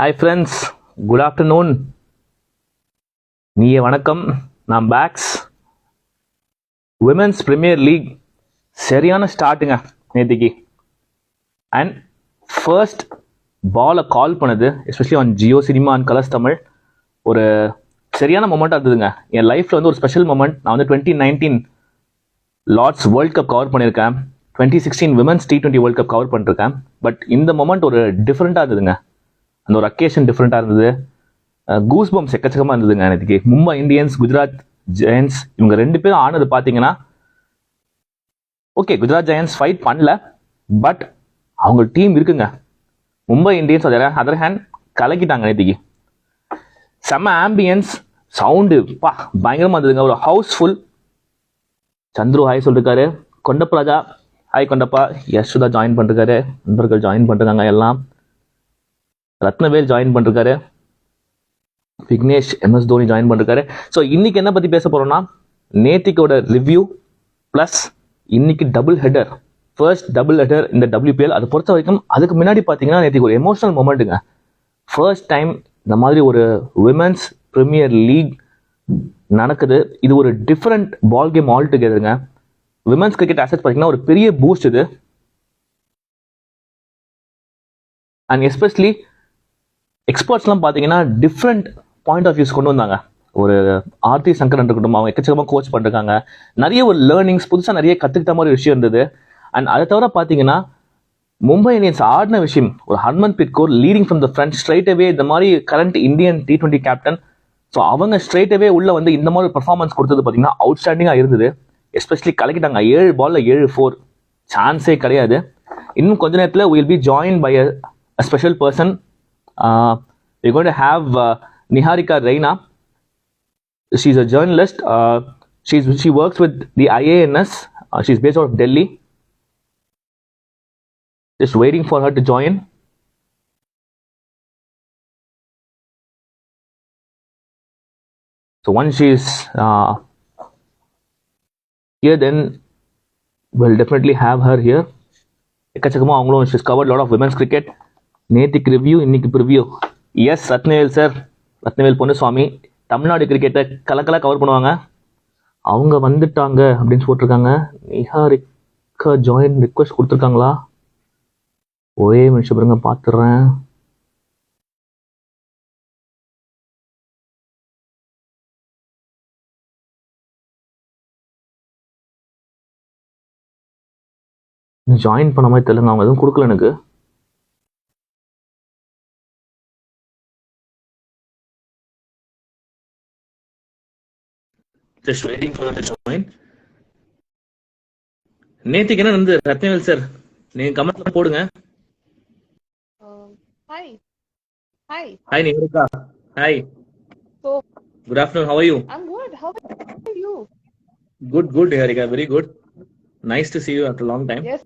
Hi friends, good afternoon. நீயே வணக்கம். நான் பேக்ஸ். விமென்ஸ் பிரீமியர் லீக் சரியான ஸ்டார்ட்டுங்க நேற்றுக்கு. அண்ட் ஃபர்ஸ்ட் பாலை கால் பண்ணது especially on Jio cinema and colours Tamil ஒரு சரியான மொமெண்ட்டாக இருந்ததுங்க. என் லைஃப்பில் வந்து ஒரு ஸ்பெஷல் மொமெண்ட். நான் வந்து 2019 லார்ட்ஸ் வேர்ல்ட் கப் கவர் பண்ணியிருக்கேன். 2016 women's T20 world cup cover பண்ணிருக்கேன். பட் இந்த மொமெண்ட் ஒரு டிஃப்ரெண்ட்டாக இருந்ததுங்க. அந்த ஒரு அக்கேஷன் டிஃப்ரெண்ட்டாக இருந்தது. கூஸ் பம்ப்ஸ் எக்கச்சக்கமாக இருந்ததுங்க எனக்கு. மும்பை இந்தியன்ஸ், குஜராத் ஜெயன்ஸ் இவங்க ரெண்டு பேரும் ஆனது பார்த்தீங்கன்னா, ஓகே குஜராத் ஜெயன்ஸ் ஃபைட் பண்ணல, பட் அவங்க டீம் இருக்குங்க. மும்பை இந்தியன்ஸ் அதர் ஹேண்ட் கலக்கிட்டாங்க நேற்றுக்கு. செம்ம ஆம்பியன்ஸ், சவுண்டு பா பயங்கரமாக இருந்ததுங்க. ஒரு ஹவுஸ்ஃபுல். சந்துரு ஹாய் சொல்லிருக்காரு. கொண்டப்ப ராஜா ஹாய் கொண்டப்பா. யசுதா ஜாயின் பண்ணிருக்காரு. நண்பர்கள் ஜாயின் பண்ணிருக்காங்க. எல்லாம் ரத்னவேல் ஜாயின் பண்ணிருக்காரு. விக்னேஷ் MS தோனி ஜாயின் பண்ணிருக்காரு. ஸோ இன்னைக்கு என்ன பற்றி பேச போகிறோம்னா, நேத்திக்கோட ரிவ்யூ ப்ளஸ் இன்னைக்கு double header, first double header இந்த WPL. அதை பொறுத்த வரைக்கும் அதுக்கு முன்னாடி பார்த்தீங்கன்னா நேற்றுக்கு ஒரு எமோஷனல் மொமெண்ட்டுங்க. ஃபர்ஸ்ட் டைம் இந்த மாதிரி ஒரு விமென்ஸ் பிரீமியர் லீக் நடக்குது. இது ஒரு டிஃப்ரெண்ட் பால் கேம் ஆல் டுகெதருங்க. விமென்ஸ் கிரிக்கெட் அசெட் பார்த்தீங்கன்னா ஒரு பெரிய பூஸ்ட் இது. அண்ட் எஸ்பெஷலி எக்ஸ்பர்ட்ஸ்லாம் பார்த்தீங்கன்னா டிஃப்ரெண்ட் பாயிண்ட் ஆஃப் வியூஸ் கொண்டு வந்தாங்க. ஒரு ஆர்த்தி சங்கரன் இருக்கட்டும், அவங்க எக்கச்சக்கமாக கோச் பண்ணிருக்காங்க. நிறைய ஒரு லேர்னிங்ஸ், புதுசாக நிறைய கற்றுக்கிட்ட மாதிரி விஷயம் இருந்தது. அண்ட் அதை தவிர பார்த்தீங்கன்னா மும்பை இந்தியன்ஸ் ஆடின விஷயம், ஒரு Harmanpreet Kaur leading from the front straight away, இந்த மாதிரி current Indian T20 captain. So அவங்க ஸ்ட்ரைட் அவே உள்ள வந்து இந்த மாதிரி பர்ஃபார்மன்ஸ் கொடுத்தது பார்த்தீங்கன்னா அவுட்ஸ்டாண்டிங்காக இருந்தது. எஸ்பெஷலி கலக்கிட்டாங்க. 7 பால்ல 7 4, சான்ஸே கிடையாது. இன்னும் கொஞ்ச நேரத்தில் will be join by a special person. We're going to have Niharika Reina. She's a journalist. She works with the IANS. She's based out of Delhi. Just waiting for her to join. So once she's here, then we'll definitely have her here. எக்கச்சக்கமாக அவங்களும் she's covered a lot of women's cricket. நேத்திக்கு review, இன்னைக்கு preview. S Rathnavel sir, Rathnavel Ponnusamy Tamil Nadu கிரிக்கெட்டை கலக்கலாக cover பண்ணுவாங்க. அவங்க வந்துட்டாங்க அப்படின்னு போட்டிருக்காங்க. நிஹாரிகா ஜாயின் ரிக்வெஸ்ட் கொடுத்துருக்காங்களா? ஒரே நிமிஷம் பாருங்க, பார்த்துடுறேன். ஜாயின் பண்ண மாதிரி தெரியலங்க, அவங்க எதுவும் கொடுக்கல எனக்கு. Just waiting for her to join. நேத்திக்கு என்ன நடந்தது ரத்னவேல் சார், நீங்க கமெண்ட்ல போடுங்க. Hi. Hi. Hi Niharika. Hi. So, Good afternoon. How are you? I'm good. How are you? Good Niharika. Very good. Nice to see you after a long time. Yes.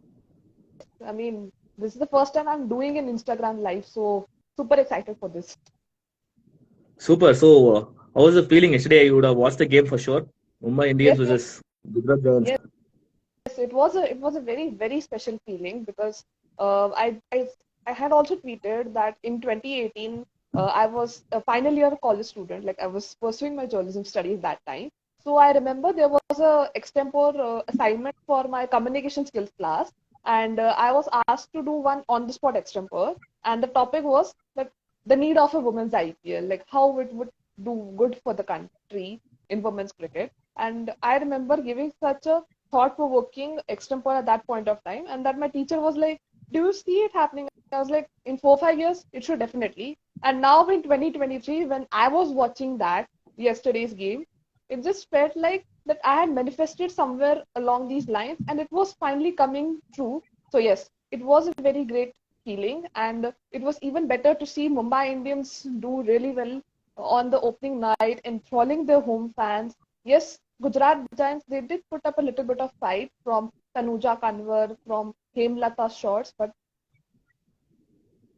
I mean, this is the first time I'm doing an Instagram live, so super excited for this. Super. So, how was the feeling yesterday? You would have watched the game for sure. Mumbai Indians Yes. versus Gujarat Giants. Yes, it was a very special feeling because I had also tweeted that in 2018 I was a final year college student. Like I was pursuing my journalism studies that time. So I remember there was a extempore assignment for my communication skills class, and I was asked to do one on the spot extempore, and the topic was that the need of a women's IPL, like how it would do good for the country in women's cricket. And I remember giving such a thought-provoking extempore at that point of time, and that my teacher was like, do you see it happening? I was like, in 4-5 years it should definitely. And now in 2023, when I was watching that yesterday's game, it just felt like that I had manifested somewhere along these lines, and it was finally coming true. So yes, it was a very great feeling, and it was even better to see Mumbai Indians do really well on the opening night, enthralling their home fans. Yes, Gujarat Giants, they did put up a little bit of fight from Tanuja Kanwar, from Hemlata's shots, but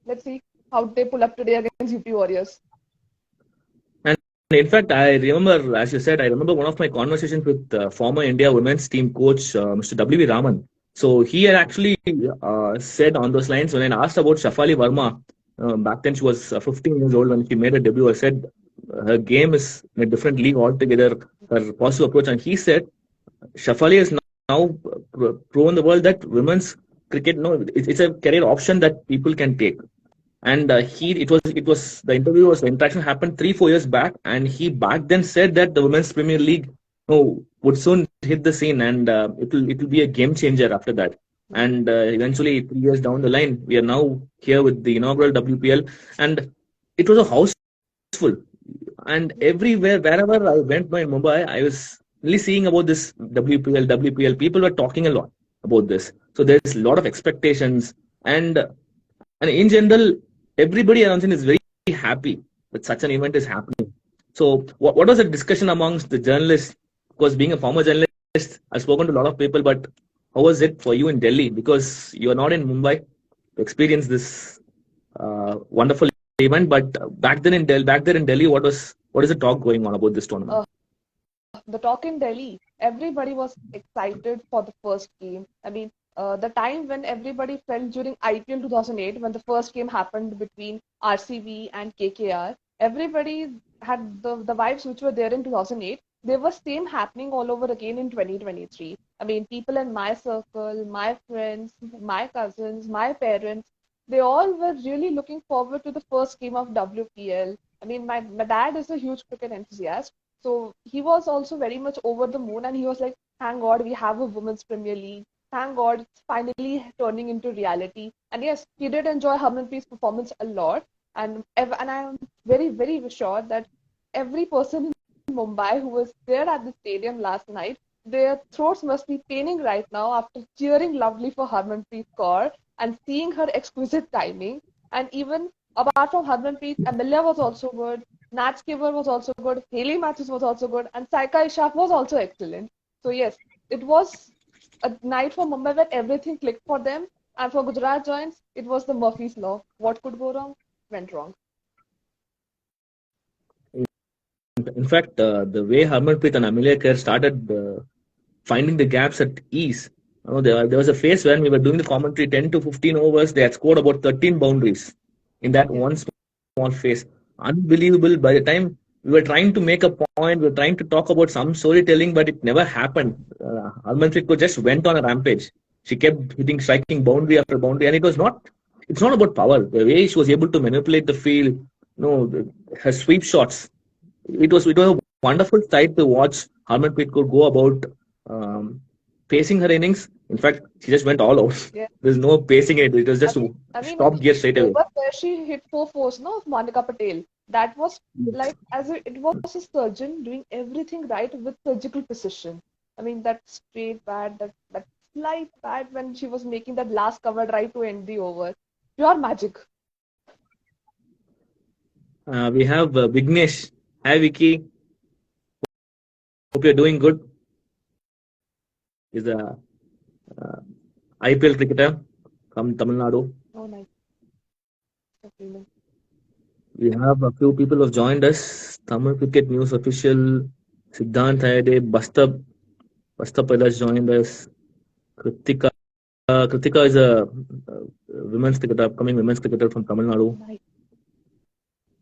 let's see how they pull up today against UP Warriors. And in fact, I remember, as you said, I remember one of my conversations with former India women's team coach, Mr. W.V. Raman. So he had actually said on those lines, when I asked about Shafali Verma, Back then, she was 15 years old when she made her debut. I said her game is in a different league altogether. Her positive approach, and he said Shafali has now proven the world that women's cricket, no, it's a career option that people can take. And it was the interview was the interaction happened 3 4 years back, and he back then said that the women's Premier League, no, would soon hit the scene, and it will be a game changer after that. And eventually, 3 years down the line, we are now here with the inaugural WPL, and it was a houseful. And everywhere, wherever I went in Mumbai, I was really seeing about this WPL, WPL. People were talking a lot about this. So there's a lot of expectations, and in general, everybody around him is very happy that such an event is happening. So, what was the discussion amongst the journalists? Because being a former journalist, I've spoken to a lot of people, but how was it for you in Delhi? Because you are not in Mumbai to experience this wonderful event. But back there in Delhi, what is the talk going on about this tournament? The talk in Delhi, everybody was excited for the first game. I mean, the time when everybody felt during IPL 2008, when the first game happened between RCB and KKR, everybody had the vibes which were there in 2008. They were same happening all over again in 2023. I mean, people in my circle, my friends, my cousins, my parents, they all were really looking forward to the first game of WPL. I mean, my dad is a huge cricket enthusiast, so he was also very much over the moon, and he was like, thank God we have a women's Premier League. Thank God it's finally turning into reality. And yes, he did enjoy Harmanpreet's performance a lot. And I'm very, very sure that every person in Mumbai who was there at the stadium last night, their throats must be paining right now after cheering loudly for Harmanpreet Kaur and seeing her exquisite timing. And even apart from Harmanpreet, Amelia was also good. Nat Skipper was also good. Haley Matthews was also good. And Saika Ishaq was also excellent. So yes, it was a night for Mumbai where everything clicked for them. And for Gujarat Giants, it was the Murphy's Law. What could go wrong? Went wrong. In fact, the way Harmanpreet and Amelia Kerr started finding the gaps at ease. There was a phase when we were doing the commentary 10 to 15 overs. They had scored about 13 boundaries in that Yes. one small phase. Unbelievable. By the time we were trying to make a point, we were trying to talk about some storytelling, but it never happened. Harmanpreet Kaur just went on a rampage. She kept striking boundary after boundary, and it's not about power. The way she was able to manipulate the field, her sweep shots, it was a wonderful sight to watch Harmanpreet Kaur go about pacing her innings. In fact, she just went all out. Yeah. There's no pacing it. It was I just mean, I mean, stop gear straight away. over where she hit 4 fours, no, of Monica Patel. That was like as if it was a surgeon doing everything right with surgical precision. I mean, that straight bat, that slight bat when she was making that last cover drive to end the over, pure magic. We have Vignesh. Hi, Vicky. Hope you're doing good. He's a IPL cricketer from Tamil Nadu. Oh, nice. Compliment. We have a few people who have joined us. Tamil Cricket News official Siddhant Hayade, Bastap has joined us. Kritika. Kritika is a women's cricketer, upcoming women's cricketer from Tamil Nadu. Nice.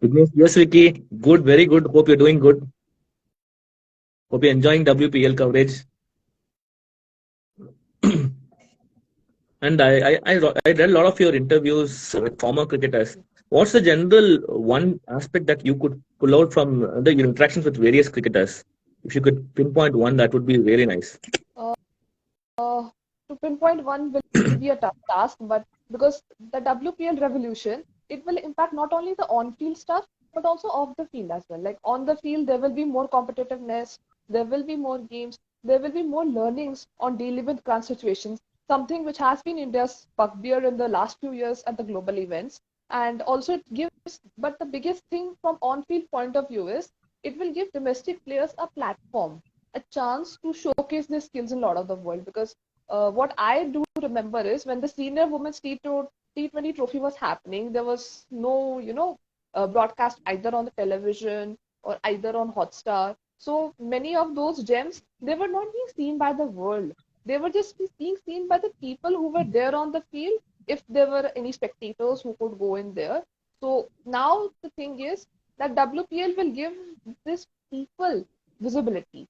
Vignesh, yes, Vicky. Good, very good. Hope you're doing good. Hope you're enjoying WPL coverage. And I read a lot of your interviews with former cricketers. What's the general one aspect that you could pull out from your interactions with various cricketers? If you could pinpoint one, that would be very nice. Uh, to pinpoint one will be a tough task, but because the WPL revolution, it will impact not only the on-field stuff, but also off the field as well. Like on the field, there will be more competitiveness, there will be more games, there will be more learnings on dealing with crunch situations, something which has been India's bugbear in the last few years at the global events. And also it gives, but the biggest thing from on-field point of view is it will give domestic players a platform, a chance to showcase their skills in a lot of the world. Because what I do remember is when the senior women's T20 trophy was happening, there was no, broadcast either on the television or either on Hotstar. So many of those gems, they were not being seen by the world. They were just being seen by the people who were there on the field. If there were any spectators who could go in there, So now the thing is that WPL will give this people visibility.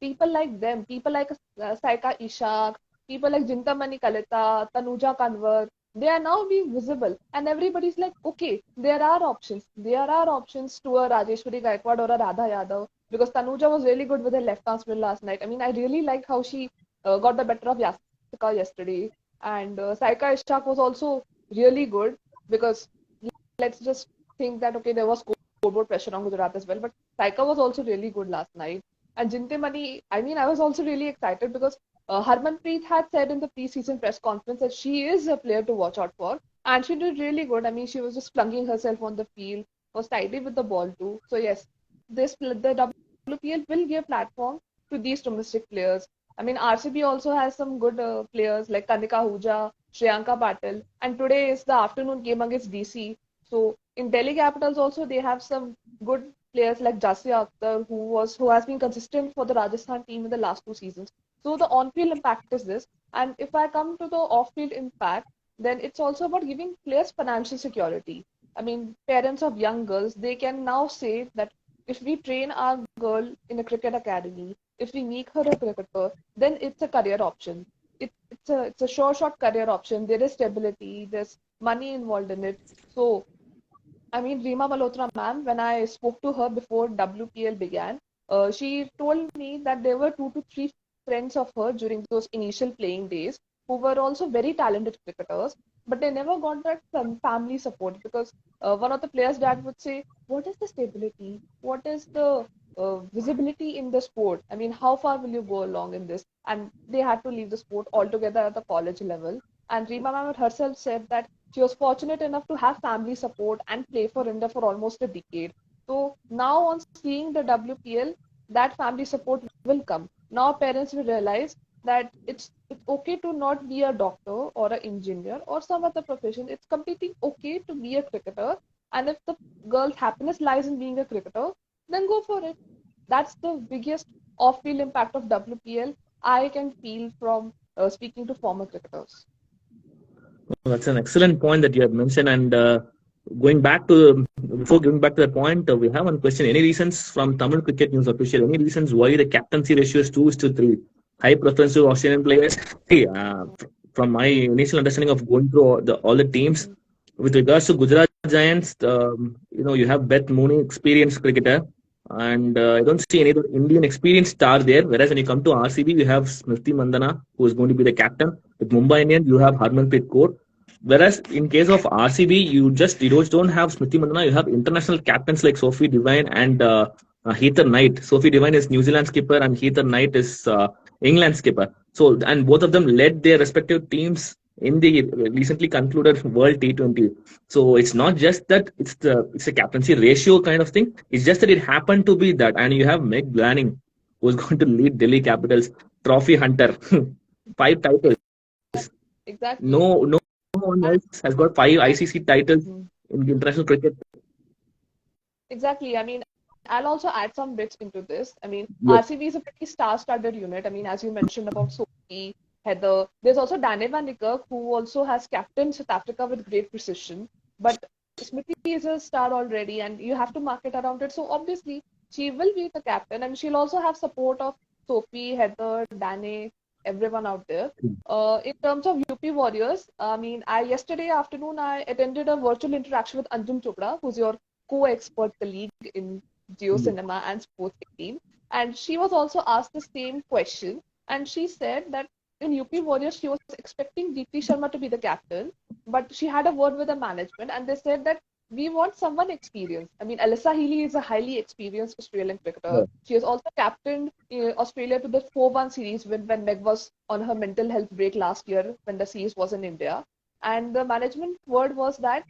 People like them, people like Saika Ishak, people like Jintamani Kalita, Tanuja Kanwar, they are now being visible. And everybody's like, okay, there are options. There are options to a Rajeshwari Gaikwad or a Radha Yadav. Because Tanuja was really good with her left arm spin last night. I mean, I really like how she got the better of Yasika yesterday. And Saika Ishak was also really good because let's just think that, okay, there was scoreboard pressure on Gujarat as well. But Saika was also really good last night. And Jintemani, I mean, I was also really excited because Harmanpreet had said in the preseason press conference that she is a player to watch out for. And she did really good. I mean, she was just flunging herself on the field, was tidy with the ball too. So, yes, the WPL will give platform to these domestic players. I mean, RCB also has some good players like Kanika Huja, Shriyanka Patil. And today is the afternoon game against DC. So, in Delhi Capitals also, they have some good players like Jasya Akhtar, who has been consistent for the Rajasthan team in the last 2 seasons. So the on-field impact is this, and if I come to the off-field impact, then it's also about giving players financial security. I mean, parents of young girls, they can now say that if we train our girl in a cricket academy, if we make her a cricketer, then it's a career option. It's a sure shot career option. There is stability, there's money involved in it. So I mean, Reema Malhotra ma'am, when I spoke to her before WPL began, she told me that there were 2 to 3 friends of her during those initial playing days who were also very talented cricketers, but they never got that family support because one of the players' dad would say, "What is the stability? What is the visibility in the sport? I mean, how far will you go along in this?" And they had to leave the sport altogether at the college level. And Reema ma'am herself said that she was fortunate enough to have family support and play for India for almost a decade. So now, on seeing the WPL, that family support will come. Now, parents will realize that it's okay to not be a doctor or an engineer or some other profession. It's completely okay to be a cricketer. And if the girl's happiness lies in being a cricketer, then go for it. That's the biggest off-field impact of WPL I can feel from speaking to former cricketers. That's an excellent point that you have mentioned. And going back to before going back to that point, we have one question. Any reasons from Tamil Cricket News official? Any reasons why the captaincy ratio is 2:3? High preference to Australian players. Hey, from my initial understanding of going through all the teams, with regards to Gujarat Giants, you have Beth Mooney, experienced cricketer, and I don't see any other Indian experienced star there. Whereas when you come to RCB, you have Smriti Mandhana, who is going to be the captain. With Mumbai Indians, you have Harmanpreet Kaur. Whereas in case of RCB, you just don't have Smriti Mandhana. You have international captains like Sophie Devine and Heather Knight. Sophie Devine is New Zealand skipper, and Heather Knight is England skipper. So, and both of them led their respective teams in the recently concluded World T20. So it's not just that it's a captaincy ratio kind of thing. It's just that it happened to be that, and you have Meg Lanning, who's going to lead Delhi Capitals, trophy hunter, 5 titles. Exactly. No one And else has got 5 ICC titles Mhm. in the international cricket. Exactly. I mean, I'll also add some bits into this. I mean, Yes. RCB is a pretty star-studded unit. I mean, as you mentioned about Sophie, Heather, there's also Dane van Niekerk, who also has captained South Africa with great precision. But Smriti is a star already, and you have to market around it. So obviously, she will be the captain, and she'll also have support of Sophie, Heather, Dane, everyone out there. In terms of UP Warriors, I mean, I yesterday afternoon I attended a virtual interaction with Anjum Chopra, who's your co-expert colleague in Geo Cinema and Sports 18. And she was also asked the same question. And she said that in UP Warriors, she was expecting Deepti Sharma to be the captain, but she had a word with the management and they said that we want someone experienced. I mean, Alyssa Healy is a highly experienced Australian cricketer. Yeah. She has also captained Australia to the 4-1 series when Meg was on her mental health break last year when the series was in India. And the management word was that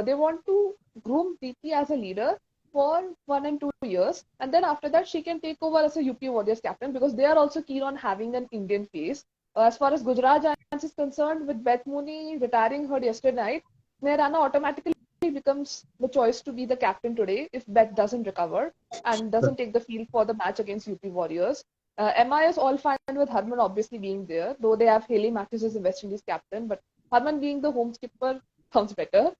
they want to groom Deepti as a leader for 1 and 2 years, and then after that she can take over as a UP Warriors captain because they are also keen on having an Indian face. As far as Gujarat Giants is concerned, with Beth Mooney retiring her yesterday night, Rana automatically becomes the choice to be the captain today if Beth doesn't recover and doesn't take the field for the match against UP Warriors. MI is all fine with Harman obviously being there, though they have Haley Matthews as the West Indies captain, but Harman being the home skipper sounds better.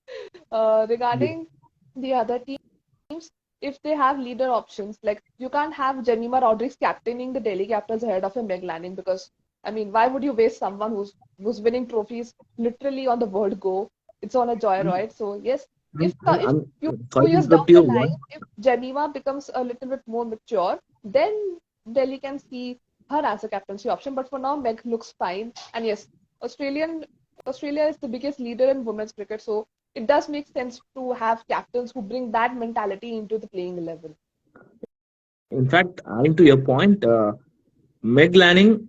Regarding the other teams, if they have leader options, like you can't have Jemimah Rodriguez captaining the Delhi Capitals ahead of a Meg Lanning because I mean, why would you waste someone who's winning trophies literally on the word go? It's on a joyride. So yes, if few Sorry to years down interrupt you. the line, if Jemimah becomes a little bit more mature, then Delhi can see her as a captaincy option. But for now, Meg looks fine. And yes, Australia is the biggest leader in women's cricket, so it does make sense to have captains who bring that mentality into the playing 11. In fact, adding to your point, Meg Lanning,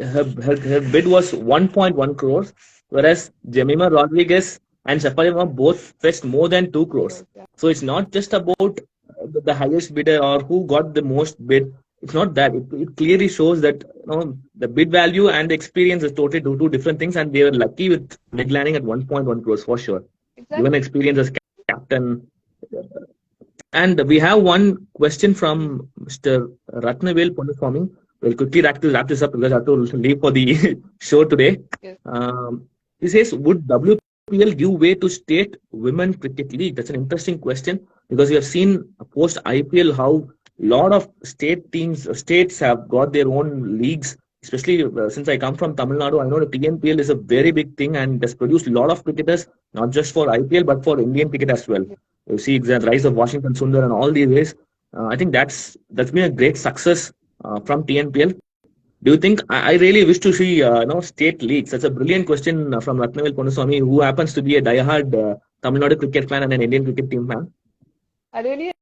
her bid was 1.1 crores, whereas Jemimah Rodriguez and Shafali both fetched more than 2 crores. Yeah. So it's not just about the highest bidder or who got the most bid. It's not that. It clearly shows that the bid value and the experience is totally two different things, and they were lucky with Meg Lanning at 1.1 crores for sure. Given Exactly. experience as captain. And we have one question from Mr. Ratnavel Ponuswamy. We'll quickly wrap this up because I have to leave for the show today. Yes. He says, would WPL give way to state women cricket league? That's an interesting question because we have seen post IPL how a lot of states have got their own leagues. Especially since I come from Tamil Nadu, I know the TNPL is a very big thing and has produced a lot of cricketers, not just for IPL but for Indian cricket as well. You see the rise of Washington Sundar and all these ways. I think that's been a great success from TNPL. Do you think I really wish to see state leagues? That's a brilliant question from Ratnavel Ponuswamy, who happens to be a diehard Tamil Nadu cricket fan and an Indian cricket team fan. I really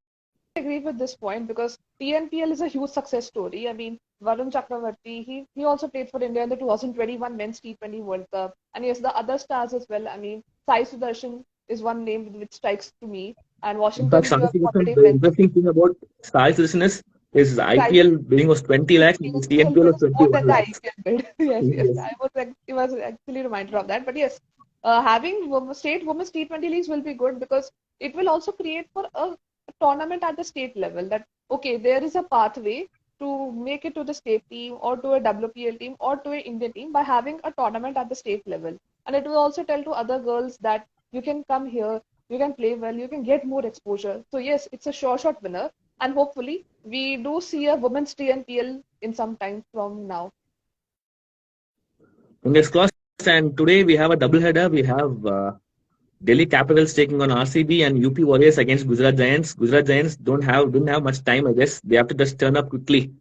agree with this point because TNPL is a huge success story. I mean, Varun Chakravarti, he also played for India in the 2021 Men's T20 World Cup. And yes, the other stars as well. I mean, Sai Sudarshan is one name which strikes to me. And In fact, Washington, Sai you have Sudarshan, already the mentioned. interesting thing about Sai Sudarshan is his Sai IPL bidding was 20 lakhs and his TNPL TNPL bid was is more 21 than the lakhs. IPL bid. Yes, yes. Yes. It was actually reminded of that. But yes, having state women's T20 leagues will be good because it will also create for a tournament at the state level that, okay, there is a pathway to make it to the state team or to a WPL team or to an Indian team by having a tournament at the state level. And it will also tell to other girls that you can come here, you can play well, you can get more exposure. So yes, it's a sure shot winner. And hopefully we do see a women's TNPL in some time from now. Fingers crossed. And today we have a double header. We have Delhi Capitals taking on RCB and UP Warriors against Gujarat Giants. Gujarat Giants didn't have much time, I guess. They have to just turn up quickly.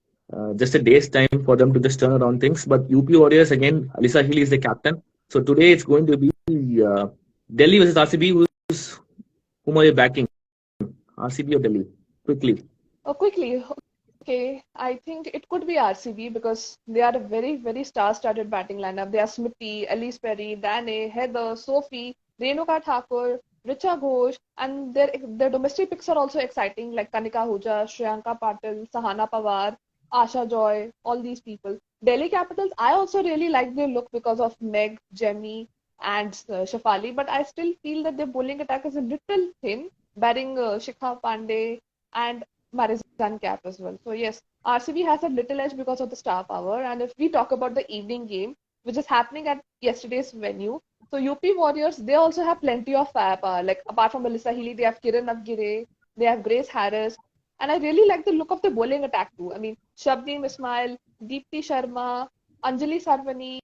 Just a day's time for them to just turn around things. But UP Warriors again, Alisa Healy is the captain. So today it's going to be Delhi versus RCB. Whom are you backing? RCB or Delhi? Quickly. Quickly, okay, I think it could be RCB because they are a very, very star-studded batting lineup. They are Smriti, Elise Perry, Dane, Heather, Sophie, Renuka Thakur, Richa Ghosh, and their domestic picks are also exciting, like Kanika Ahuja, Shriyanka Patil, Sahana Pawar, Asha Joy, all these people. Delhi Capitals, I also really like their look because of Meg, Jemmy, and Shafali, but I still feel that their bowling attack is a little thin, barring Shikha Pandey and Marizan Cap as well. So yes, RCB has a little edge because of the star power. And if we talk about the evening game, which is happening at yesterday's venue, so UP Warriors, they also have plenty of firepower. Like apart from Melissa Healy, they have Kiran Abgire, they have Grace Harris, and I really like the look of the bowling attack too. I mean, Shabneem Ismail, Deepti Sharma, Anjali Sarvani,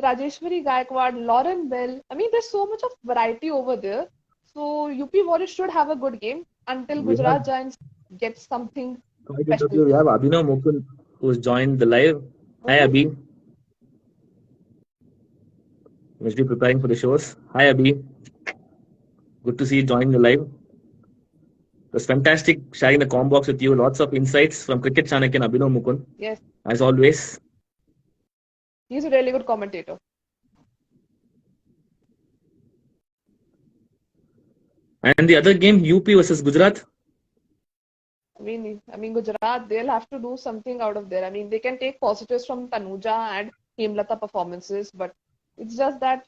Rajeshwari Gaikwad, Lauren Bell. I mean, there's so much of variety over there. So UP Warriors should have a good game until We have Gujarat Giants get something Sorry to interrupt special. you. We have Abhinav Mukund who's joined the live. Hi Okay. Abhi. Must be preparing for the shows. Hi Abhi. Good to see you joining the live. It was fantastic sharing the com box with you. Lots of insights from Cricket Chanakya and Abhinav Mukund. Yes, As always. he's a really good commentator. And the other game, UP versus Gujarat. I mean, Gujarat, they'll have to do something out of there. I mean, they can take positives from Tanuja and Hemlata performances, but it's just that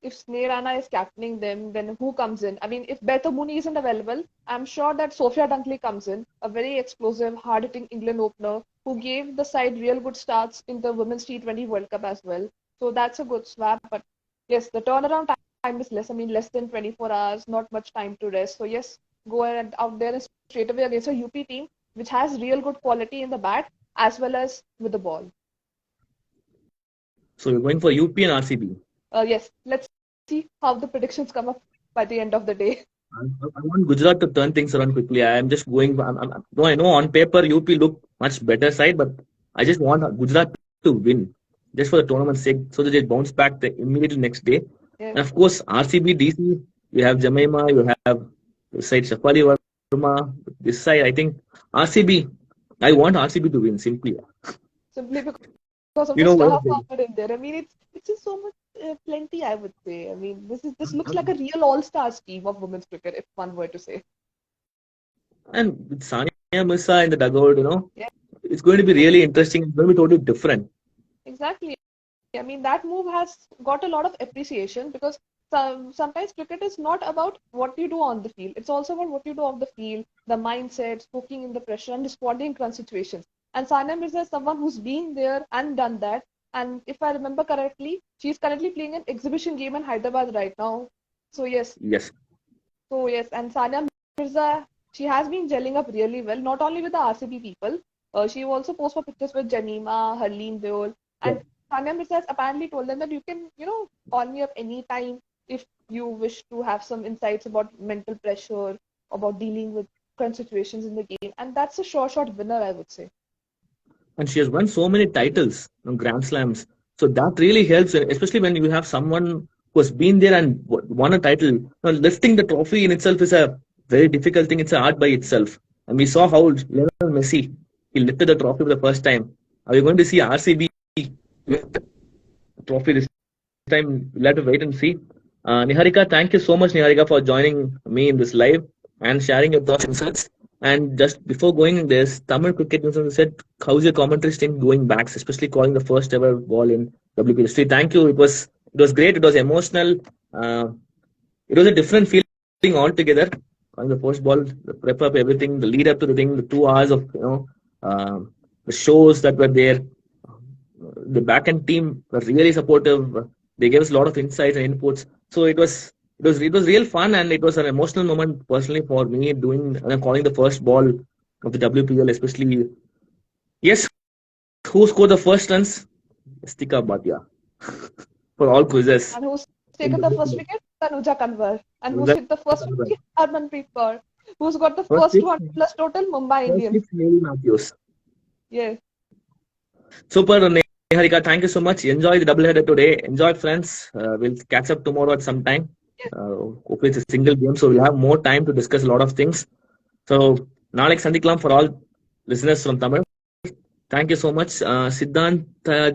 if Sneh Rana is captaining them, then who comes in? I mean, if Beto Mooney isn't available, I'm sure that Sophia Dunkley comes in, a very explosive, hard-hitting England opener who gave the side real good starts in the Women's T20 World Cup as well. So that's a good swap. But yes, the turnaround time is less. I mean, less than 24 hours, not much time to rest. So yes, go ahead out there and straight away against a UP team which has real good quality in the bat as well as with the ball. So you're going for UP and RCB. Yes, let's see how the predictions come up by the end of the day. I want Gujarat to turn things around quickly. I'm just going. No, I know on paper UP look much better side, but I just want Gujarat to win just for the tournament's sake, so that they bounce back the immediately next day. And Yes, of course, RCB, DC, you have Jemimah, you have this side Shafali Verma. This side, I think RCB. I want RCB to win simply. simply because of You the know what? star power in there. I mean, it's just so much plenty. I would say. I mean, this looks like a real all-stars team of women's cricket, if one were to say. And with Sania Mirza in the dugout, Yeah, it's going to be really interesting. It's going to be totally different. exactly. I mean, that move has got a lot of appreciation because sometimes cricket is not about what you do on the field. It's also about what you do off the field, the mindset, poking in the pressure, and responding in crunch situations. And Sania Mirza is someone who's been there and done that. And if I remember correctly, she's currently playing an exhibition game in Hyderabad right now. So yes, Yes. and Sania Mirza, she has been gelling up really well, not only with the RCB people. She also posts for pictures with Jemimah, Harleen Deol, Yeah. and Sania Mirza has apparently told them that you can, call me up anytime if you wish to have some insights about mental pressure, about dealing with current situations in the game. And that's a sure shot winner, I would say. And she has won so many titles, Grand Slams. So that really helps, and especially when you have someone who has been there and won a title. Now, lifting the trophy in itself is a very difficult thing. It's an art by itself. And we saw how Lionel Messi, he lifted the trophy for the first time. Are we going to see RCB lift the trophy this time? We'll have to wait and see. Niharika, thank you so much, Niharika, for joining me in this live and sharing your thoughts and insights. And just before going this, Tamil cricket news said, how's your commentary stint going back, especially calling the first ever ball in WPL history? Thank you. It was great. It was emotional. Uh, it was a different feeling altogether. Calling the first ball, the prep up, everything, the lead up to the thing, the 2 hours of uh, the shows that were there. The back end team were really supportive. They gave us a lot of insights and inputs. So it was real fun, and it was an emotional moment personally for me doing calling the first ball of the WPL, especially. Yes, who scored the first runs? Istika Bhatia for all quizzes. And who's In taken the first WPL. wicket? Tanuja Kanwar. And who's Well, hit the first 50? Harmanpreet Kaur. Who's got the First first six, 200 plus total? Mumbai first Indians. six, Lady Matthews. Yeah. Super, Niharika. Thank you so much. Enjoy the doubleheader today. Enjoy, friends. We'll catch up tomorrow at some time. Hopefully, it's a single game, so we'll have more time to discuss a lot of things. So, நாளைக்கு சந்திக்கலாம் for all listeners from Tamil. Thank you so much, Siddhant.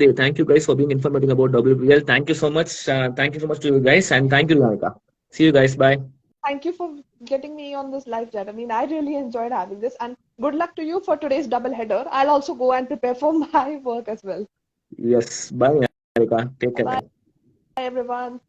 Dev. Thank you guys for being informative about WPL. Thank you so much. Thank you so much to you guys, and thank you, Niharika. See you guys. Bye. Thank you for getting me on this live chat. I mean, I really enjoyed having this. And good luck to you for today's double header. I'll also go and prepare for my work as well. Yes. Bye, Niharika. Take care. Bye, everyone.